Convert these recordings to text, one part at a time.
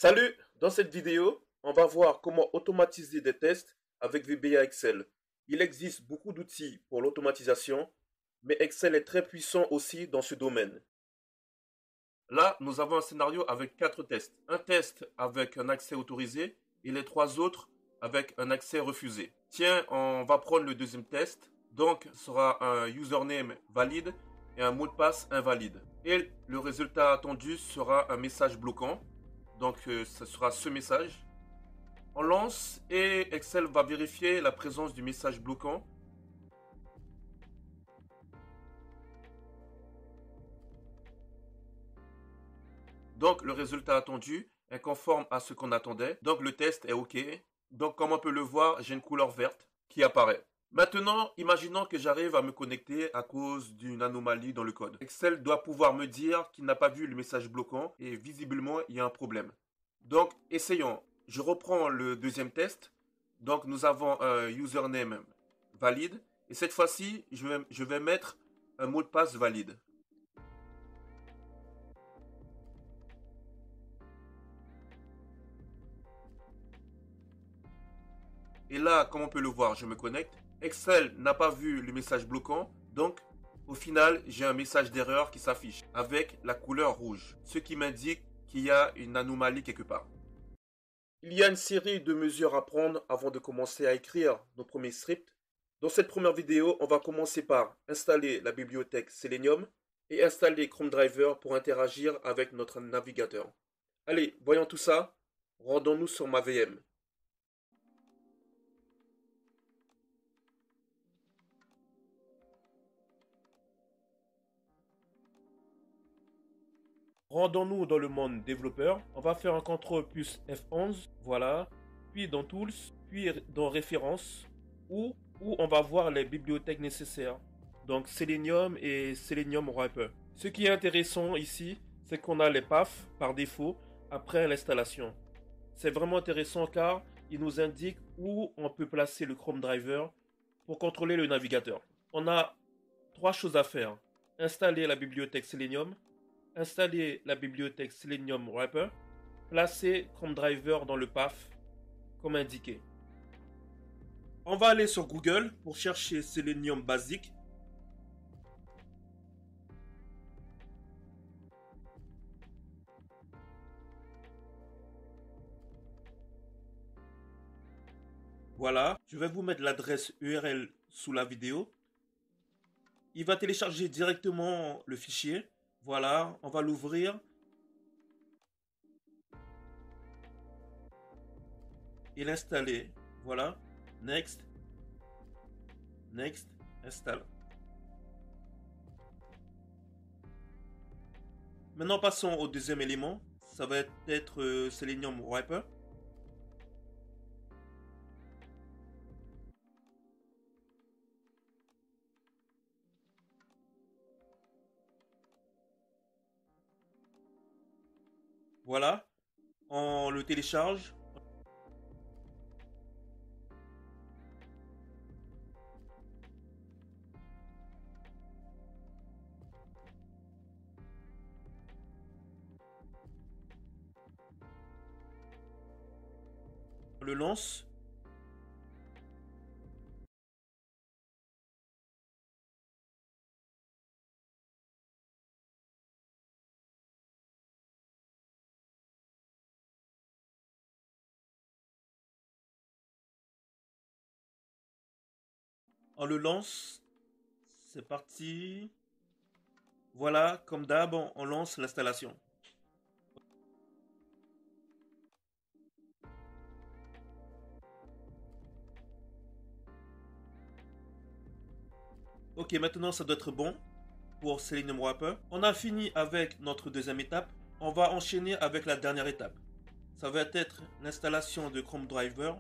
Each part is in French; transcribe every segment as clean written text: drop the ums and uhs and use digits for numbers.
Salut! Dans cette vidéo, on va voir comment automatiser des tests avec VBA Excel. Il existe beaucoup d'outils pour l'automatisation, mais Excel est très puissant aussi dans ce domaine. Là, nous avons un scénario avec 4 tests. Un test avec un accès autorisé et les 3 autres avec un accès refusé. Tiens, on va prendre le deuxième test. Donc, ce sera un username valide et un mot de passe invalide. Et le résultat attendu sera un message bloquant. Donc, ce sera ce message. On lance et Excel va vérifier la présence du message bloquant. Donc, le résultat attendu est conforme à ce qu'on attendait. Donc, le test est OK. Donc, comme on peut le voir, j'ai une couleur verte qui apparaît. Maintenant, imaginons que j'arrive à me connecter à cause d'une anomalie dans le code. Excel doit pouvoir me dire qu'il n'a pas vu le message bloquant et visiblement, il y a un problème. Donc, essayons. Je reprends le deuxième test. Donc, nous avons un username valide. Et cette fois-ci, je vais mettre un mot de passe valide. Et là, comme on peut le voir, je me connecte. Excel n'a pas vu le message bloquant. Donc, au final, j'ai un message d'erreur qui s'affiche avec la couleur rouge. Ce qui m'indique qu'il y a une anomalie quelque part. Il y a une série de mesures à prendre avant de commencer à écrire nos premiers scripts. Dans cette première vidéo, on va commencer par installer la bibliothèque Selenium et installer Chrome Driver pour interagir avec notre navigateur. Allez, voyons tout ça. Rendons-nous sur ma VM. Rendons-nous dans le monde développeur. On va faire un CTRL plus F11, voilà. Puis dans Tools, puis dans Références, où on va voir les bibliothèques nécessaires. Donc Selenium et Selenium Wrapper. Ce qui est intéressant ici, c'est qu'on a les paths par défaut après l'installation. C'est vraiment intéressant car il nous indique où on peut placer le Chrome Driver pour contrôler le navigateur. On a 3 choses à faire. Installer la bibliothèque Selenium, installer la bibliothèque Selenium Wrapper, placer Chrome Driver dans le path comme indiqué. On va aller sur Google pour chercher Selenium Basic. Voilà, je vais vous mettre l'adresse URL sous la vidéo. Il va télécharger directement le fichier. Voilà, on va l'ouvrir. Et l'installer. Voilà, next, next, installe. Maintenant, passons au deuxième élément. Ça va être Selenium Wrapper. Voilà, on le télécharge. On le lance. On le lance. C'est parti. Voilà, comme d'hab, on lance l'installation. Ok, maintenant ça doit être bon pour Selenium Wrapper. On a fini avec notre deuxième étape. On va enchaîner avec la dernière étape. Ça va être l'installation de Chrome Driver.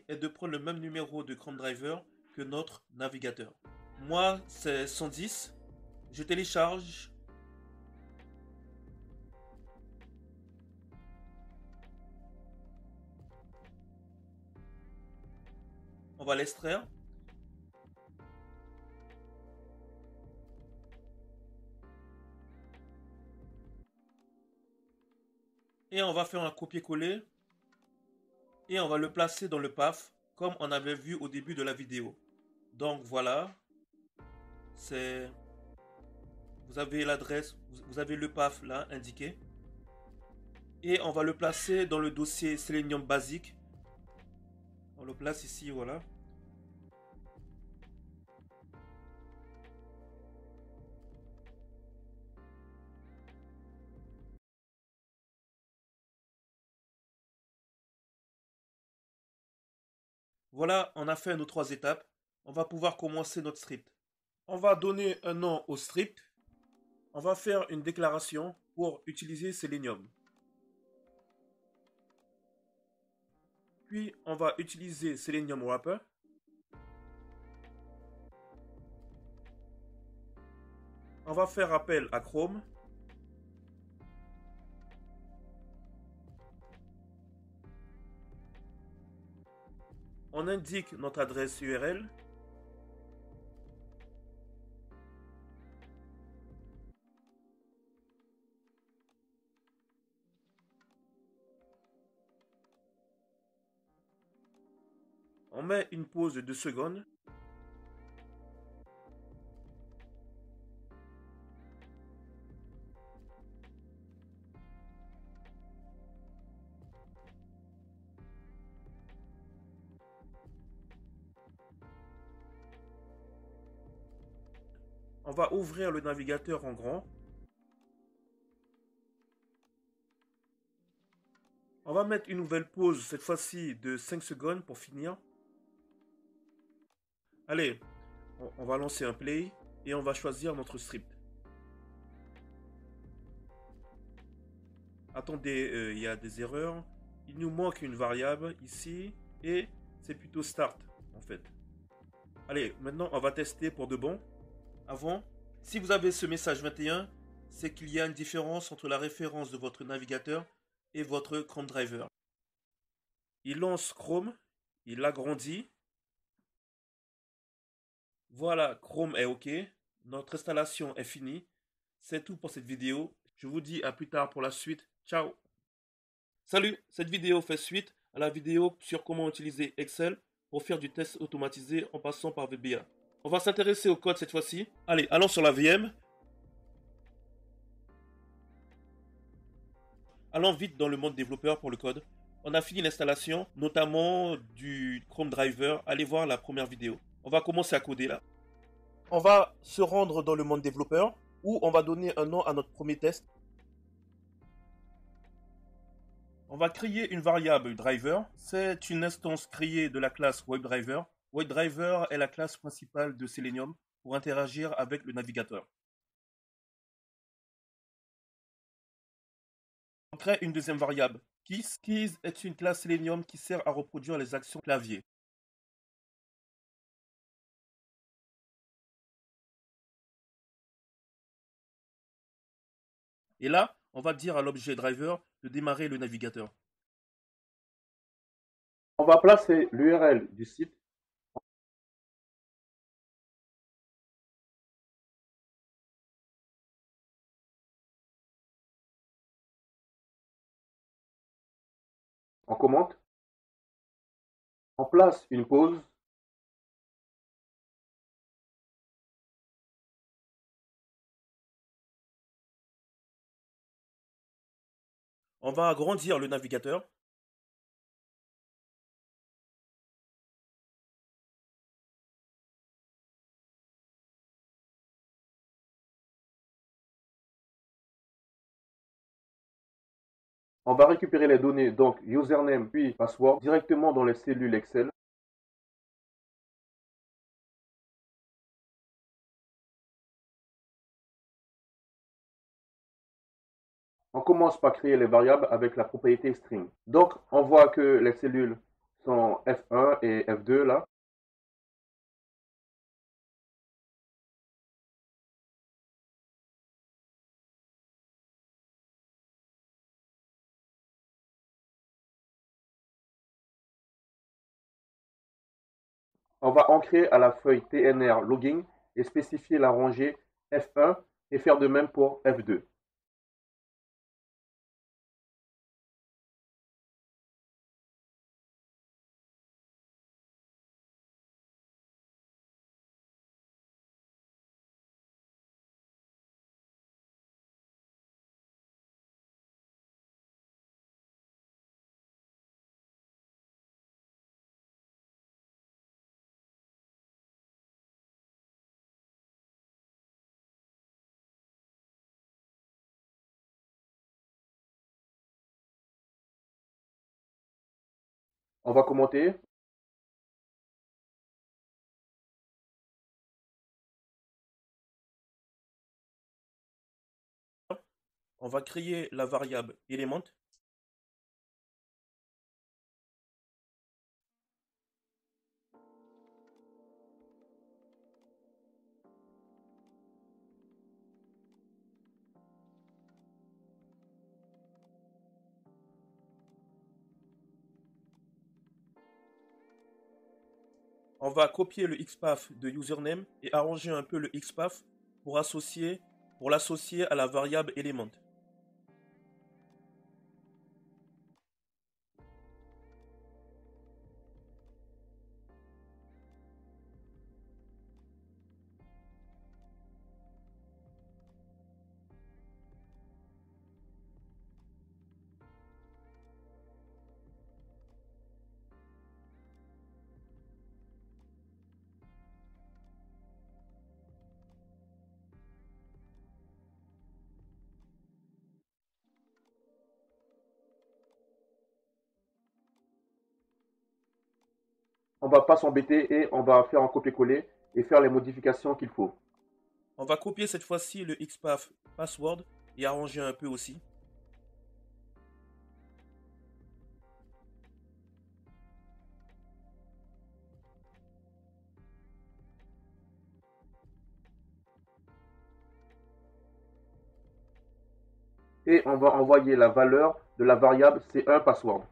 Et de prendre le même numéro de Chrome Driver que notre navigateur. Moi, c'est 110. Je télécharge. On va l'extraire. Et on va faire un copier-coller et on va le placer dans le path comme on avait vu au début de la vidéo. Donc voilà, vous avez l'adresse, vous avez le path là indiqué. Et on va le placer dans le dossier Selenium basique. On le place ici, voilà. Voilà, on a fait nos 3 étapes. On va pouvoir commencer notre script. On va donner un nom au script. On va faire une déclaration pour utiliser Selenium. Puis, on va utiliser Selenium Wrapper. On va faire appel à Chrome. On indique notre adresse URL. On met une pause de 2 secondes. On va ouvrir le navigateur en grand. On va mettre une nouvelle pause, cette fois-ci de 5 secondes pour finir. Allez, on va lancer un play et on va choisir notre script. Attendez, il y a des erreurs. Il nous manque une variable ici et c'est plutôt start en fait. Allez, maintenant on va tester pour de bon. Avant, si vous avez ce message 21, c'est qu'il y a une différence entre la référence de votre navigateur et votre Chrome Driver. Il lance Chrome, il l'agrandit. Voilà, Chrome est OK. Notre installation est finie. C'est tout pour cette vidéo. Je vous dis à plus tard pour la suite. Ciao. Salut, cette vidéo fait suite à la vidéo sur comment utiliser Excel pour faire du test automatisé en passant par VBA. On va s'intéresser au code cette fois-ci. Allez, allons sur la VM. Allons vite dans le mode développeur pour le code. On a fini l'installation, notamment du Chrome Driver. Allez voir la première vidéo. On va commencer à coder là. On va se rendre dans le mode développeur où on va donner un nom à notre premier test. On va créer une variable driver. C'est une instance créée de la classe WebDriver. WebDriver est la classe principale de Selenium pour interagir avec le navigateur. On crée une deuxième variable, keys. Keys est une classe Selenium qui sert à reproduire les actions clavier. Et là, on va dire à l'objet driver de démarrer le navigateur. On va placer l'URL du site. On commente. On place une pause. On va agrandir le navigateur. On va récupérer les données, donc username puis password, directement dans les cellules Excel. On commence par créer les variables avec la propriété string. Donc, on voit que les cellules sont F1 et F2 là. On va ancrer à la feuille TNR logging et spécifier la rangée F1 et faire de même pour F2. On va commenter. On va créer la variable element. On va copier le XPath de username et arranger un peu le XPath pour l'associer à la variable element. On va pas s'embêter et on va faire un copier-coller et faire les modifications qu'il faut. On va copier cette fois-ci le XPath password et arranger un peu aussi. Et on va envoyer la valeur de la variable C1 password.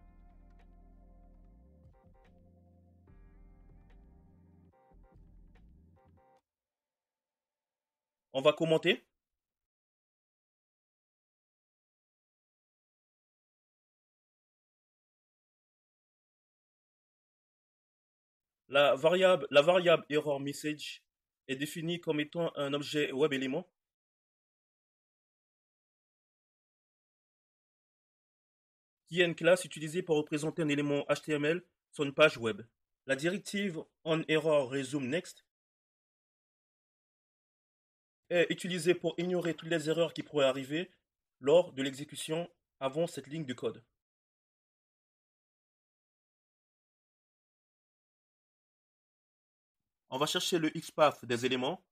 On va commenter. La variable error message est définie comme étant un objet web élément qui est une classe utilisée pour représenter un élément HTML sur une page web. La directive onErrorResumeNext est utilisée pour ignorer toutes les erreurs qui pourraient arriver lors de l'exécution avant cette ligne de code. On va chercher le XPath des éléments.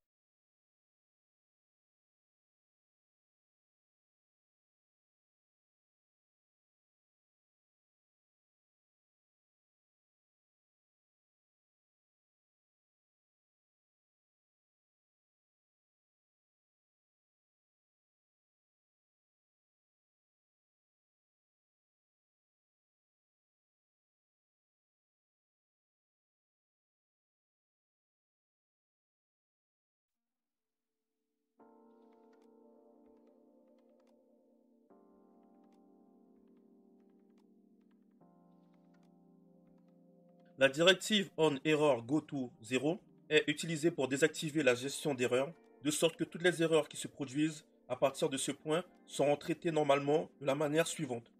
La directive onErrorGoTo0 est utilisée pour désactiver la gestion d'erreurs, de sorte que toutes les erreurs qui se produisent à partir de ce point seront traitées normalement de la manière suivante.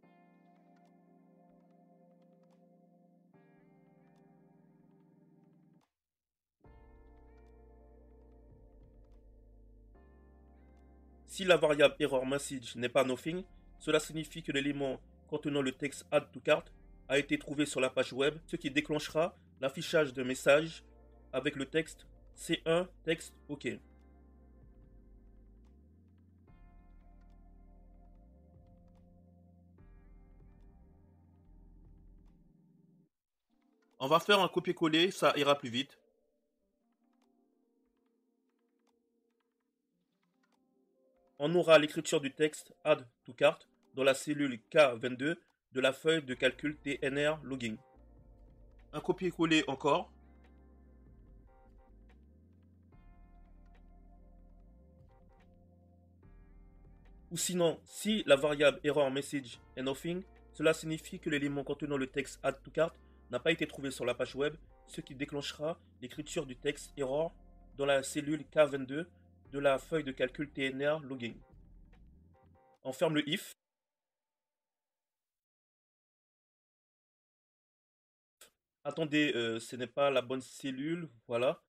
Si la variable errorMessage n'est pas nothing, cela signifie que l'élément contenant le texte add to cart a été trouvé sur la page web, ce qui déclenchera l'affichage d'un message avec le texte C1 texte OK. On va faire un copier-coller, ça ira plus vite. On aura l'écriture du texte add to cart dans la cellule K22 de la feuille de calcul TNR logging. Un copier-coller encore. Ou sinon, si la variable error message est nothing, cela signifie que l'élément contenant le texte add to cart n'a pas été trouvé sur la page web, ce qui déclenchera l'écriture du texte error dans la cellule K22 de la feuille de calcul TNR logging. On ferme le if. Attendez, ce n'est pas la bonne cellule, voilà.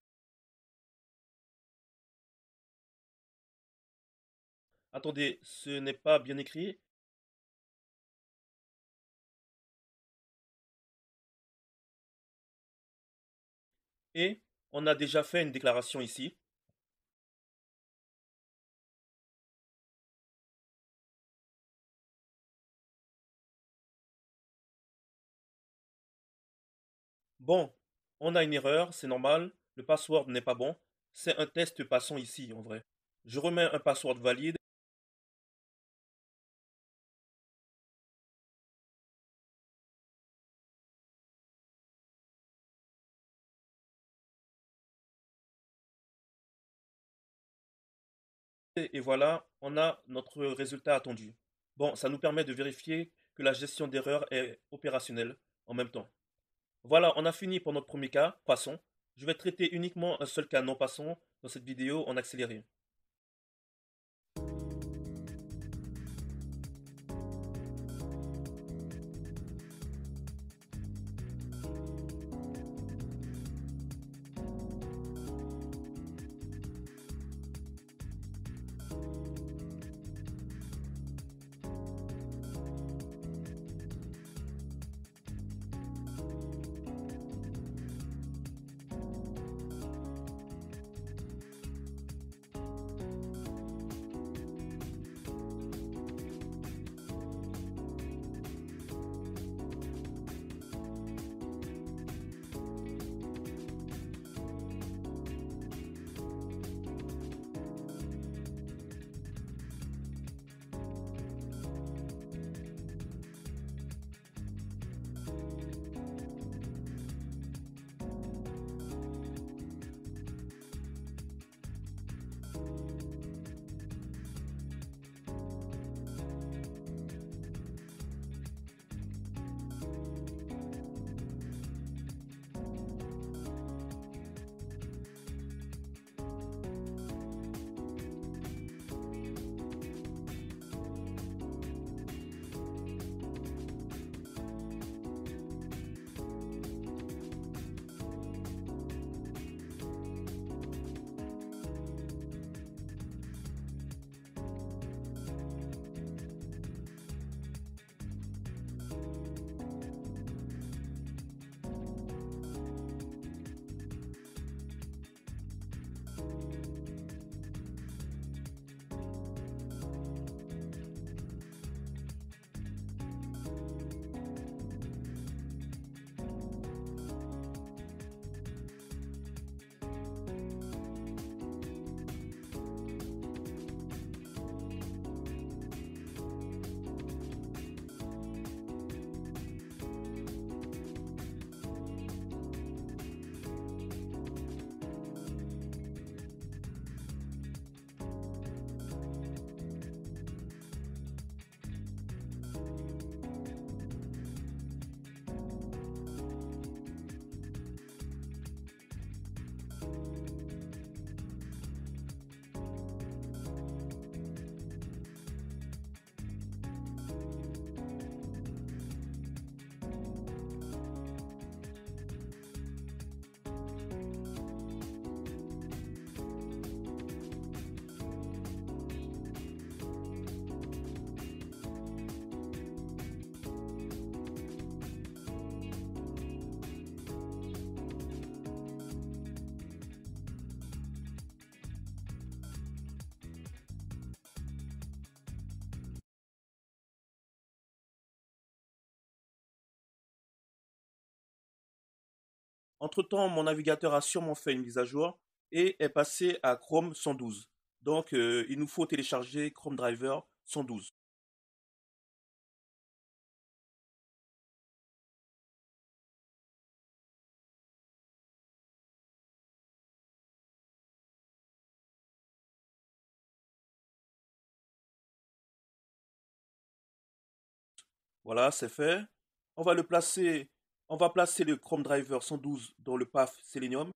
Attendez, ce n'est pas bien écrit. Et on a déjà fait une déclaration ici. Bon, on a une erreur, c'est normal. Le password n'est pas bon. C'est un test passant ici, en vrai. Je remets un password valide. Et voilà, on a notre résultat attendu. Bon, ça nous permet de vérifier que la gestion d'erreur est opérationnelle en même temps. Voilà, on a fini pour notre premier cas, passons. Je vais traiter uniquement un seul cas non passant dans cette vidéo en accéléré. Entre-temps, mon navigateur a sûrement fait une mise à jour et est passé à Chrome 112. Donc, il nous faut télécharger Chrome Driver 112. Voilà, c'est fait. On va le placer, on va placer le Chrome Driver 112 dans le path Selenium.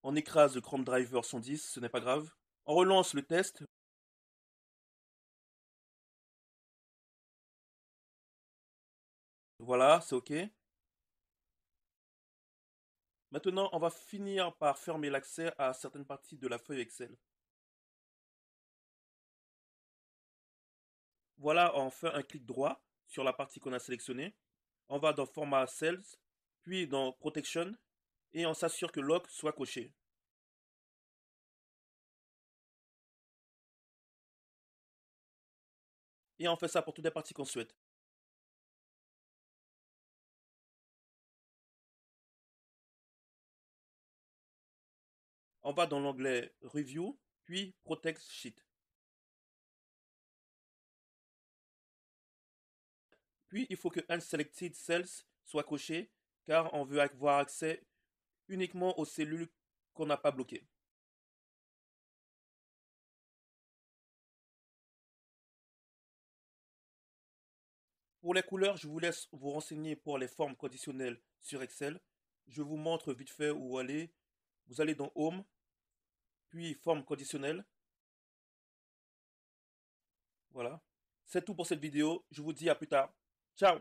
On écrase le Chrome Driver 110, ce n'est pas grave. On relance le test. Voilà, c'est OK. Maintenant, on va finir par fermer l'accès à certaines parties de la feuille Excel. Voilà, on fait un clic droit sur la partie qu'on a sélectionnée. On va dans Format Cells, puis dans Protection, et on s'assure que Lock soit coché. Et on fait ça pour toutes les parties qu'on souhaite. On va dans l'onglet Review, puis Protect Sheet. Puis il faut que Unselected Cells soit coché, car on veut avoir accès uniquement aux cellules qu'on n'a pas bloquées. Pour les couleurs, je vous laisse vous renseigner pour les formes conditionnelles sur Excel. Je vous montre vite fait où aller. Vous allez dans Home, puis Formes conditionnelles. Voilà. C'est tout pour cette vidéo. Je vous dis à plus tard. Ciao!